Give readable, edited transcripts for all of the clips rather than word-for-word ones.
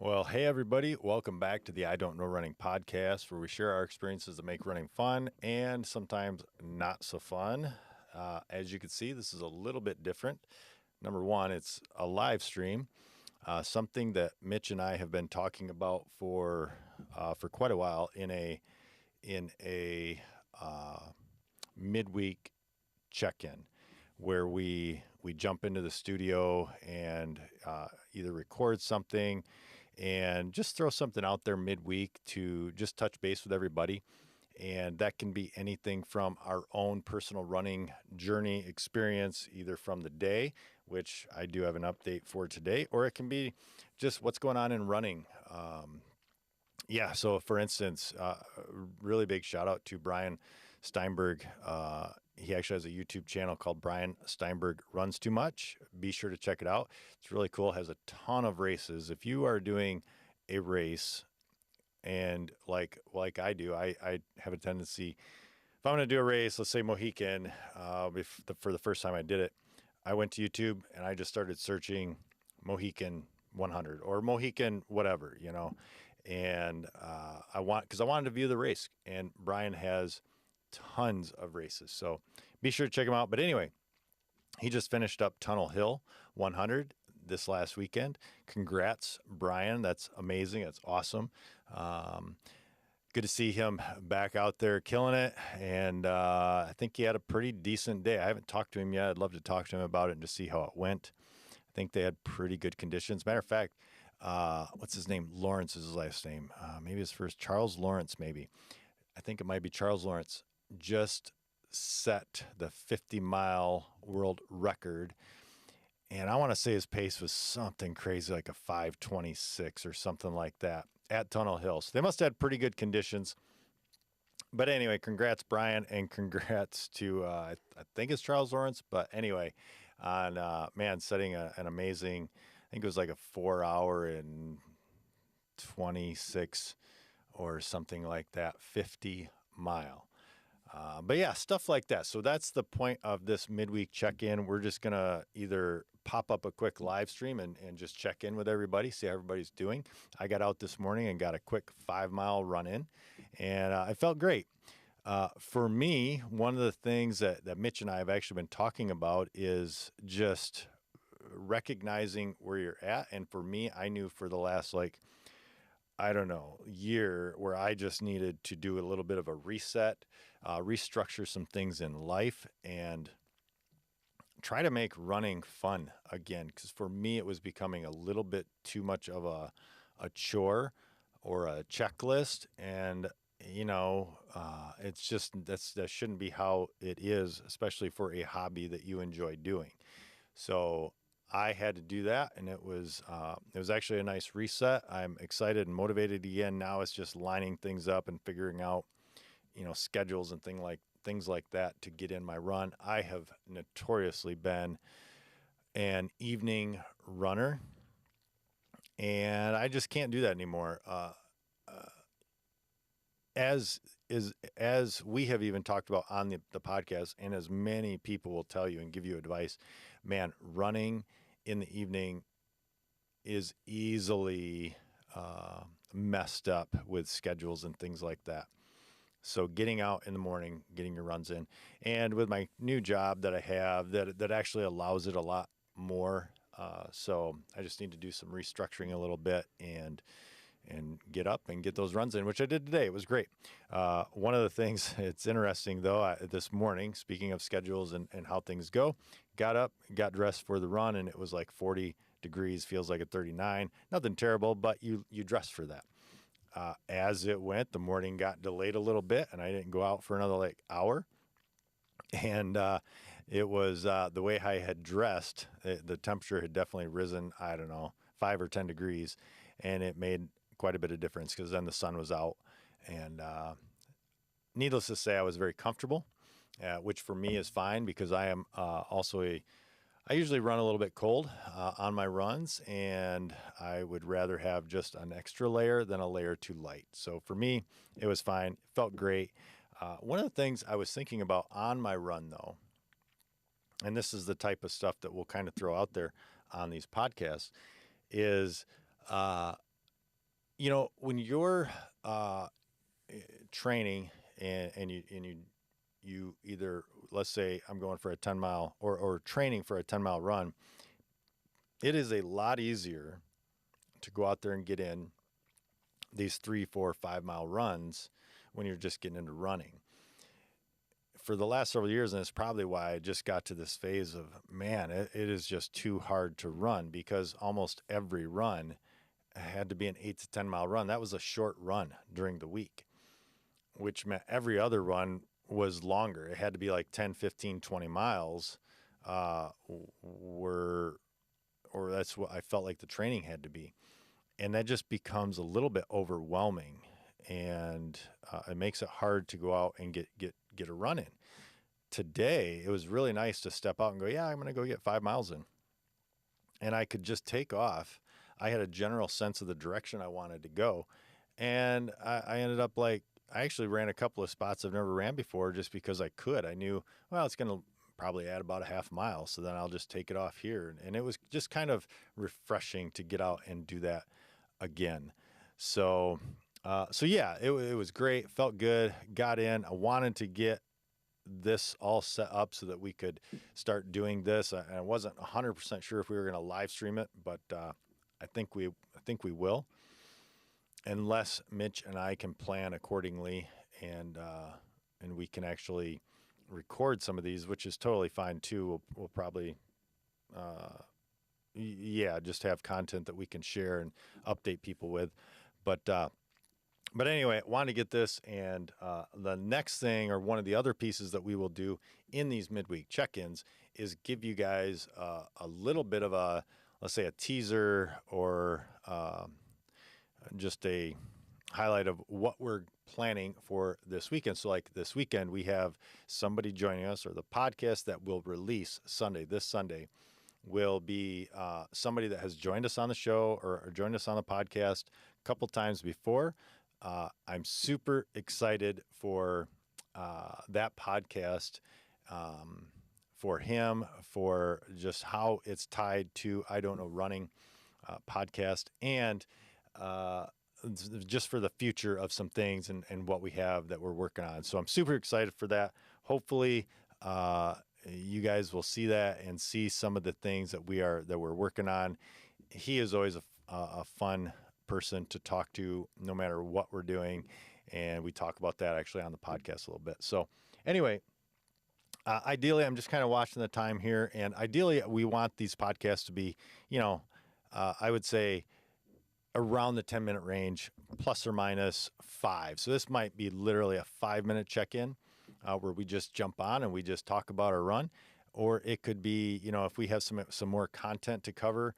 Well, hey everybody, welcome back to the I Don't Know Running podcast, where we share our experiences that make running fun and sometimes not so fun. As you can see, this is a little bit different. Number one, it's a live stream, something that Mitch and I have been talking about for quite a while in a midweek check-in, where we jump into the studio and either record something and just throw something out there midweek to just touch base with everybody. And that can be anything from our own personal running journey experience, either from the day, which I do have an update for today, or it can be just what's going on in running. So for instance, really big shout out to Brian Steinberg. He actually has a YouTube channel called Brian Steinberg Runs Too Much. Be sure to check it out. It's really cool. It has a ton of races. If you are doing a race, and like I do, I have a tendency, if I'm going to do a race, let's say Mohican, for the first time I did it, I went to YouTube and I just started searching Mohican 100 or Mohican whatever, and because I wanted to view the race, and Brian has tons of races, so be sure to check him out. But anyway, he just finished up Tunnel Hill 100 this last weekend. Congrats, Brian. That's amazing. That's awesome. Good to see him back out there killing it. And I think he had a pretty decent day. I haven't talked to him yet. I'd love to talk to him about it and to see how it went. I think they had pretty good conditions. Matter of fact, what's his name? Lawrence is his last name. Maybe his first, Charles Lawrence, maybe. I think it might be Charles Lawrence. Just set the 50-mile world record. And I want to say his pace was something crazy, like a 5:26 or something like that at Tunnel Hill. So they must have had pretty good conditions. But anyway, congrats, Brian, and congrats to, I think it's Charles Lawrence. But anyway, on, setting an amazing, I think it was like a 4 hour and 26 or something like that, 50-mile. But yeah, stuff like that. So that's the point of this midweek check-in. We're just going to either pop up a quick live stream and just check in with everybody, see how everybody's doing. I got out this morning and got a quick 5-mile run in, and I felt great. For me, one of the things that Mitch and I have actually been talking about is just recognizing where you're at. And for me, I knew for the last, year where I just needed to do a little bit of a reset, restructure some things in life, and try to make running fun again. Because for me, it was becoming a little bit too much of a chore or a checklist. And, it's just, that shouldn't be how it is, especially for a hobby that you enjoy doing. So I had to do that, and it was actually a nice reset. I'm excited and motivated again. Now it's just lining things up and figuring out, schedules and things like that to get in my run. I have notoriously been an evening runner, and I just can't do that anymore. As we have even talked about on the podcast, and as many people will tell you and give you advice, man, running in the evening is easily messed up with schedules and things like that. So getting out in the morning, getting your runs in, and with my new job that I have, that actually allows it a lot more. So I just need to do some restructuring a little bit and get up and get those runs in, which I did today. It was great. One of the things, it's interesting though, this morning, speaking of schedules and how things go, got up, got dressed for the run, and it was like 40 degrees, feels like a 39. Nothing terrible, but you dress for that. As it went, the morning got delayed a little bit, and I didn't go out for another hour. And it was the way I had dressed, the temperature had definitely risen, 5 or 10 degrees, and it made quite a bit of difference because then the sun was out. And needless to say, I was very comfortable, which for me is fine because I am I usually run a little bit cold on my runs, and I would rather have just an extra layer than a layer too light. So for me, it was fine. It felt great. One of the things I was thinking about on my run, though, and this is the type of stuff that we'll kind of throw out there on these podcasts, is when you're training and you either, let's say I'm going for a 10 mile or training for a 10-mile run, it is a lot easier to go out there and get in these 3, 4, 5 mile runs when you're just getting into running. For the last several years, and it's probably why I just got to this phase of, man, it is just too hard to run, because almost every run had to be an 8 to 10 mile run. That was a short run during the week, which meant every other run was longer. It had to be like 10, 15, 20 miles, or that's what I felt like the training had to be. And that just becomes a little bit overwhelming, and it makes it hard to go out and get a run in. Today, it was really nice to step out and go, yeah, I'm going to go get 5 miles in. And I could just take off. I had a general sense of the direction I wanted to go. And I ended up I actually ran a couple of spots I've never ran before just because I could. I knew, well, it's going to probably add about a half mile, so then I'll just take it off here. And it was just kind of refreshing to get out and do that again. So yeah, it was great. Felt good. Got in. I wanted to get this all set up so that we could start doing this. I wasn't 100% sure if we were going to live stream it, but I think we will, unless Mitch and I can plan accordingly, and we can actually record some of these, which is totally fine too. We'll probably just have content that we can share and update people with, but anyway, I wanted to get this, and the next thing, or one of the other pieces that we will do in these midweek check-ins, is give you guys a little bit of a, let's say, a teaser, or just a highlight of what we're planning for this weekend. So like this weekend, we have somebody joining us, or the podcast that will release this Sunday, will be somebody that has joined us on the show or joined us on the podcast a couple times before. I'm super excited for that podcast, for him, for just how it's tied to I Don't Know Running podcast, and just for the future of some things and what we have that we're working on. So I'm super excited for that. Hopefully, you guys will see that and see some of the things that we're working on. He is always a fun person to talk to, no matter what we're doing, and we talk about that actually on the podcast a little bit. So anyway, ideally, I'm just kind of watching the time here, and ideally we want these podcasts to be, I would say around the 10-minute range, plus or minus 5. So this might be literally a 5-minute check-in where we just jump on and we just talk about our run, or it could be, if we have some more content to cover,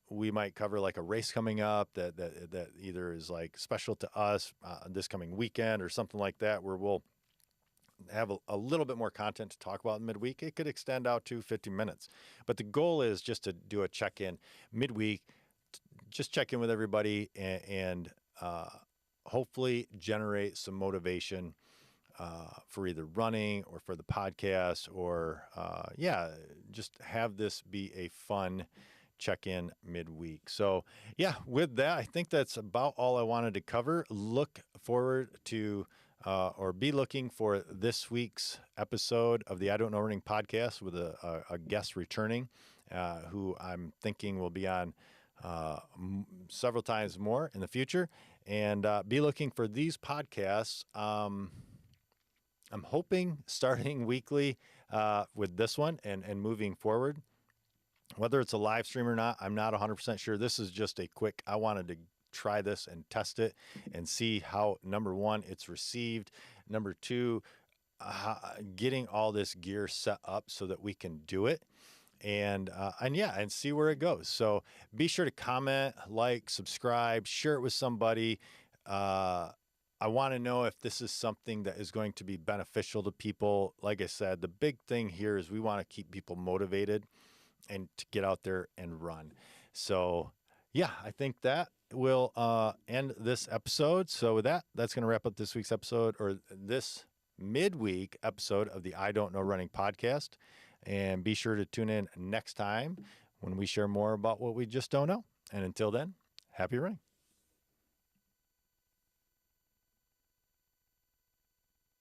we might cover like a race coming up that either is like special to us this coming weekend or something like that, where we'll have a little bit more content to talk about in midweek. It could extend out to 50 minutes. But the goal is just to do a check-in midweek, just check in with everybody, and hopefully generate some motivation for either running or for the podcast, or just have this be a fun check-in midweek. So with that, I think that's about all I wanted to cover. Look forward to or be looking for this week's episode of the I Don't Know Running podcast with a guest returning, who I'm thinking will be on several times more in the future. And be looking for these podcasts. I'm hoping starting weekly with this one and moving forward. Whether it's a live stream or not, I'm not 100% sure. This is just a quick, I wanted to try this and test it and see how, number one, it's received. Number two, getting all this gear set up so that we can do it. And see where it goes. So be sure to comment, like, subscribe, share it with somebody. I want to know if this is something that is going to be beneficial to people. Like I said, the big thing here is we want to keep people motivated and to get out there and run. So I think that will end this episode. So with that, that's going to wrap up this week's episode, or this midweek episode of the I Don't Know Running podcast. And be sure to tune in next time when we share more about what we just don't know. And until then, happy running.